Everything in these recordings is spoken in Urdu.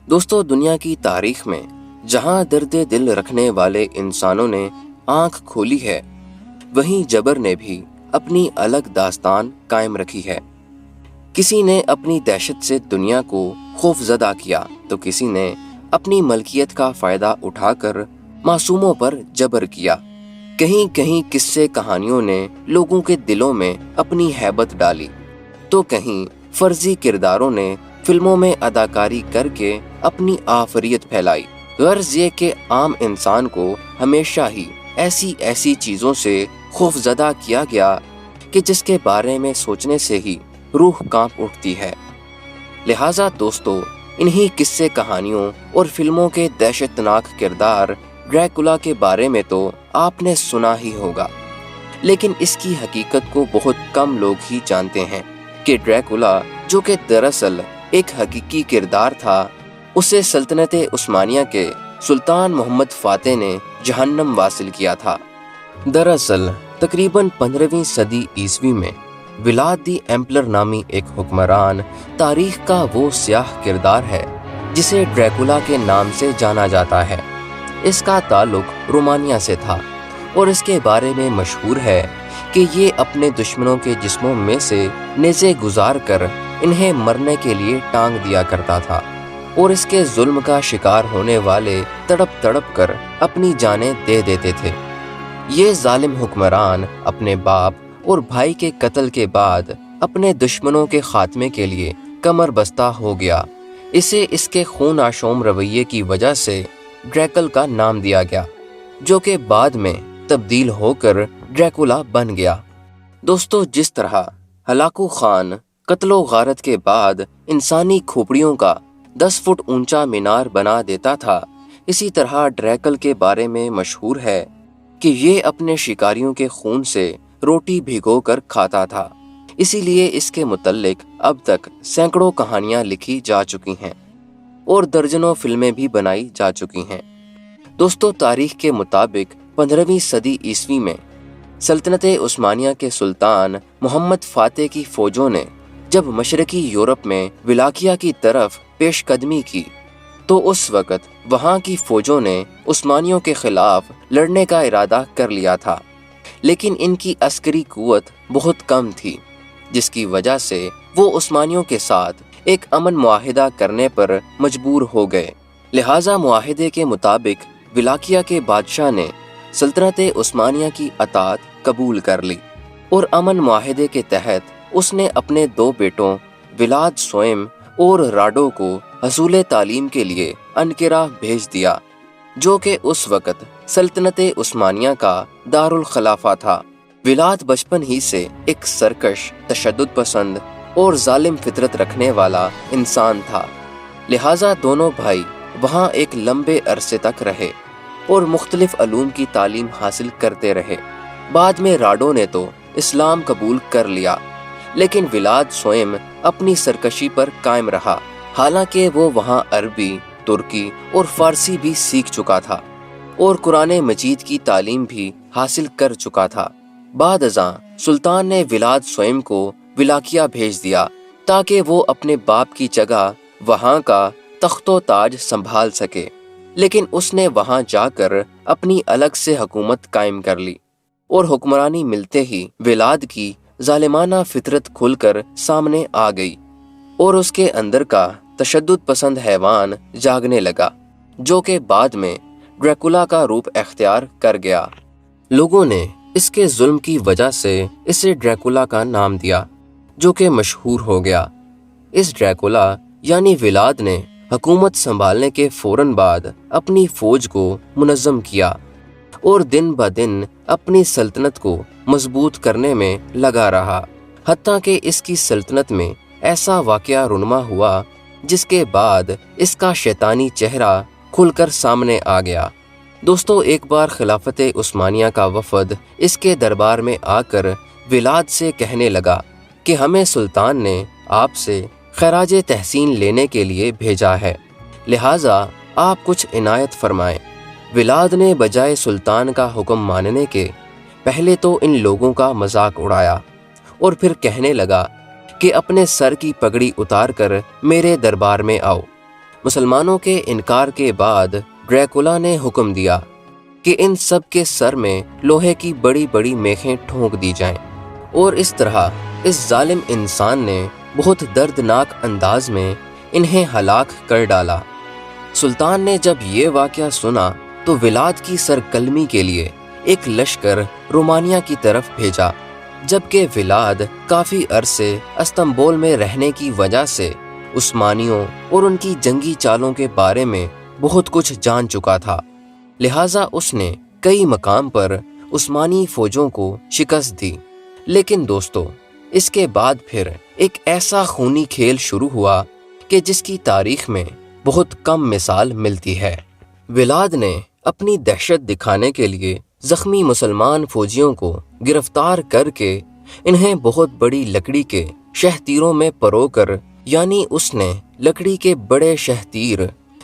دوستو، دنیا کی تاریخ میں جہاں درد دل رکھنے والے انسانوں نے آنکھ کھولی ہے، وہیں جبر نے بھی اپنی الگ داستان قائم رکھی ہے۔ کسی نے اپنی دہشت سے دنیا کو خوف زدہ کیا تو کسی نے اپنی ملکیت کا فائدہ اٹھا کر معصوموں پر جبر کیا۔ کہیں کہیں قصے کہانیوں نے لوگوں کے دلوں میں اپنی ہیبت ڈالی تو کہیں فرضی کرداروں نے فلموں میں اداکاری کر کے اپنی آفریت پھیلائی۔ غرض یہ کہ عام انسان کو ہمیشہ ہی ایسی چیزوں سے خوف زدہ کیا گیا کہ جس کے بارے میں سوچنے سے ہی روح کانپ اٹھتی ہے۔ لہٰذا دوستو، انہی قصے کہانیوں اور فلموں کے دہشت ناک کردار ڈریکولا کے بارے میں تو آپ نے سنا ہی ہوگا، لیکن اس کی حقیقت کو بہت کم لوگ ہی جانتے ہیں کہ ڈریکولا، جو کہ دراصل ایک حقیقی کردار تھا، اسے سلطنت عثمانیہ کے سلطان محمد فاتح نے جہنم واصل کیا تھا۔ دراصل تقریباً 15ویں صدی عیسوی میں ولاد دی ایمپلر نامی ایک حکمران تاریخ کا وہ سیاہ کردار ہے جسے ڈریکولا کے نام سے جانا جاتا ہے۔ اس کا تعلق رومانیہ سے تھا اور اس کے بارے میں مشہور ہے کہ یہ اپنے دشمنوں کے جسموں میں سے نیزے گزار کر انہیں مرنے کے لیے ٹانگ دیا کرتا تھا، اور اس کے ظلم کا شکار ہونے والے تڑپ تڑپ کر اپنی جانیں دے دیتے تھے۔ یہ ظالم حکمران اپنے باپ اور بھائی کے قتل کے بعد اپنے دشمنوں کے خاتمے کے لیے کمر بستہ ہو گیا۔ اسے اس کے خون آشوم رویے کی وجہ سے ڈریکل کا نام دیا گیا، جو کہ بعد میں تبدیل ہو کر ڈریکولا بن گیا۔ دوستو، جس طرح ہلاکو خان قتل و غارت کے بعد انسانی کھوپڑیوں کا 10 فٹ اونچا مینار بنا دیتا تھا، اسی طرح ڈریکل کے بارے میں مشہور ہے کہ یہ اپنے شکاریوں کے خون سے روٹی بھگو کر کھاتا تھا۔ اسی لیے اس کے متعلق اب تک سینکڑوں کہانیاں لکھی جا چکی ہیں اور درجنوں فلمیں بھی بنائی جا چکی ہیں۔ دوستو، تاریخ کے مطابق 15ویں صدی عیسوی میں سلطنت عثمانیہ کے سلطان محمد فاتح کی فوجوں نے جب مشرقی یورپ میں ولاکیہ کی طرف پیش قدمی کی تو اس وقت وہاں کی فوجوں نے عثمانیوں کے خلاف لڑنے کا ارادہ کر لیا تھا، لیکن ان کی عسکری قوت بہت کم تھی، جس کی وجہ سے وہ عثمانیوں کے ساتھ ایک امن معاہدہ کرنے پر مجبور ہو گئے۔ لہٰذا معاہدے کے مطابق ولاکیہ کے بادشاہ نے سلطنت عثمانیہ کی اطاعت قبول کر لی، اور امن معاہدے کے تحت اس نے اپنے 2 بیٹوں ولاد سوئم اور راڈو کو حصول تعلیم کے لیے انقرہ بھیج دیا، جو کہ اس وقت سلطنت عثمانیہ کا دارالخلافہ تھا۔ ولاد بچپن ہی سے ایک سرکش، تشدد پسند اور ظالم فطرت رکھنے والا انسان تھا، لہٰذا دونوں بھائی وہاں ایک لمبے عرصے تک رہے اور مختلف علوم کی تعلیم حاصل کرتے رہے۔ بعد میں راڈو نے تو اسلام قبول کر لیا، لیکن ولاد سوئم اپنی سرکشی پر قائم رہا، حالانکہ وہ وہاں عربی، ترکی اور فارسی بھی سیکھ چکا تھا اور قرآن مجید کی تعلیم بھی حاصل کر چکا تھا۔ بعد ازاں سلطان نے ولاد سوئم کو ولاکیہ بھیج دیا تاکہ وہ اپنے باپ کی جگہ وہاں کا تخت و تاج سنبھال سکے، لیکن اس نے وہاں جا کر اپنی الگ سے حکومت قائم کر لی، اور حکمرانی ملتے ہی ولاد کی ظالمانہ فطرت کھل کر سامنے آ گئی اور اس کے اندر کا تشدد پسند حیوان جاگنے لگا، جو کہ بعد میں ڈریکولا کا روپ اختیار کر گیا۔ لوگوں نے اس کے ظلم کی وجہ سے اسے ڈریکولا کا نام دیا، جو کہ مشہور ہو گیا۔ اس ڈریکولا یعنی ولاد نے حکومت سنبھالنے کے فوراً بعد اپنی فوج کو منظم کیا اور دن بدن اپنی سلطنت کو مضبوط کرنے میں لگا رہا، حتیٰ کہ اس کی سلطنت میں ایسا واقعہ رونما ہوا جس کے بعد اس کا شیطانی چہرہ کھل کر سامنے آ گیا۔ دوستو، ایک بار خلافت عثمانیہ کا وفد اس کے دربار میں آ کر ولاد سے کہنے لگا کہ ہمیں سلطان نے آپ سے خراج تحسین لینے کے لیے بھیجا ہے، لہٰذا آپ کچھ عنایت فرمائیں۔ ولاد نے بجائے سلطان کا حکم ماننے کے پہلے تو ان لوگوں کا مذاق اڑایا اور پھر کہنے لگا کہ اپنے سر کی پگڑی اتار کر میرے دربار میں آؤ، مسلمانوں کے انکار کے بعد ڈریکولا نے حکم دیا کہ ان سب کے سر میں لوہے کی بڑی بڑی میخیں ٹھونک دی جائیں، اور اس طرح اس ظالم انسان نے بہت دردناک انداز میں انہیں ہلاک کر ڈالا۔ سلطان نے جب یہ واقعہ سنا تو ولاد کی سرقلمی کے لیے ایک لشکر رومانیہ کی طرف بھیجا، جبکہ ولاد کافی عرصے استنبول میں رہنے کی وجہ سے عثمانیوں اور ان کی جنگی چالوں کے بارے میں بہت کچھ جان چکا تھا، لہٰذا اس نے کئی مقام پر عثمانی فوجوں کو شکست دی۔ لیکن دوستو، اس کے بعد پھر ایک ایسا خونی کھیل شروع ہوا کہ جس کی تاریخ میں بہت کم مثال ملتی ہے۔ ولاد نے اپنی دہشت دکھانے کے لیے زخمی مسلمان فوجیوں کو گرفتار کر کے انہیں بہت بڑی لکڑی کے شہ تیروں میں پرو کر، یعنی اس نے لکڑی کے بڑے شہ تیر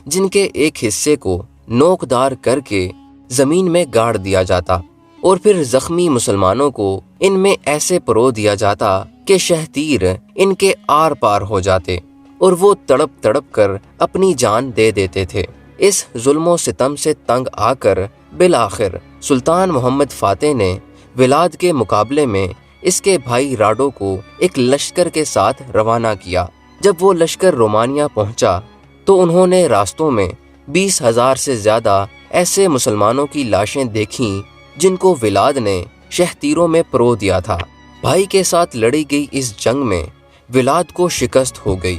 جن کے ایک حصے کو نوکدار کر کے زمین میں گاڑ دیا جاتا، اور پھر زخمی مسلمانوں کو ان میں ایسے پرو دیا جاتا کہ شہ تیر ان کے آر پار ہو جاتے اور وہ تڑپ تڑپ کر اپنی جان دے دیتے تھے۔ اس ظلم و ستم سے تنگ آ کر بالآخر سلطان محمد فاتح نے ولاد کے مقابلے میں اس کے بھائی راڈو کو ایک لشکر کے ساتھ روانہ کیا۔ جب وہ لشکر رومانیہ پہنچا تو انہوں نے راستوں میں 20,000 سے زیادہ ایسے مسلمانوں کی لاشیں دیکھیں جن کو ولاد نے شہ تیروں میں پرو دیا تھا۔ بھائی کے ساتھ لڑی گئی اس جنگ میں ولاد کو شکست ہو گئی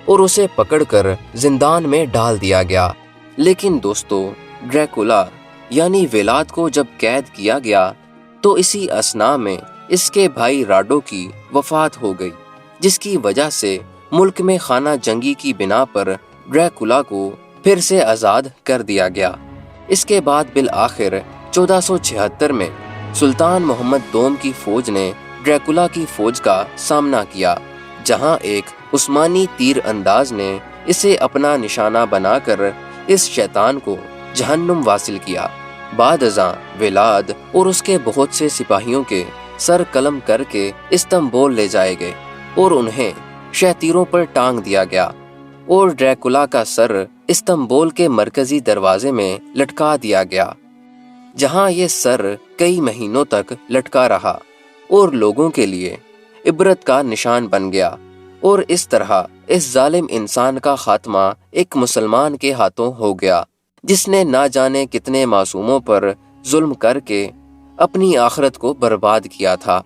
اور اسے پکڑ کر زندان میں ڈال دیا گیا۔ لیکن دوستو، ڈریکولا یعنی ولاد کو جب قید کیا گیا تو اسی اثناء میں اس کے بھائی راڈو کی وفات ہو گئی، جس کی وجہ سے ملک میں خانہ جنگی کی بنا پر ڈریکولا کو پھر سے آزاد کر دیا گیا۔ اس کے بعد بالآخر 1476 میں سلطان محمد دوم کی فوج نے ڈریکولا کی فوج کا سامنا کیا، جہاں ایک عثمانی تیر انداز نے اسے اپنا نشانہ بنا کر اس شیطان کو جہنم واصل کیا۔ بعد ازاں ولاد اور اس کے بہت سے سپاہیوں کے سر قلم کر کے استنبول لے جائے گئے اور انہیں شہ تیروں پر ٹانگ دیا گیا، اور ڈریکولا کا سر استنبول کے مرکزی دروازے میں لٹکا دیا گیا، جہاں یہ سر کئی مہینوں تک لٹکا رہا اور لوگوں کے لیے عبرت کا نشان بن گیا۔ اور اس طرح اس ظالم انسان کا خاتمہ ایک مسلمان کے ہاتھوں ہو گیا، جس نے نہ جانے کتنے معصوموں پر ظلم کر کے اپنی آخرت کو برباد کیا تھا۔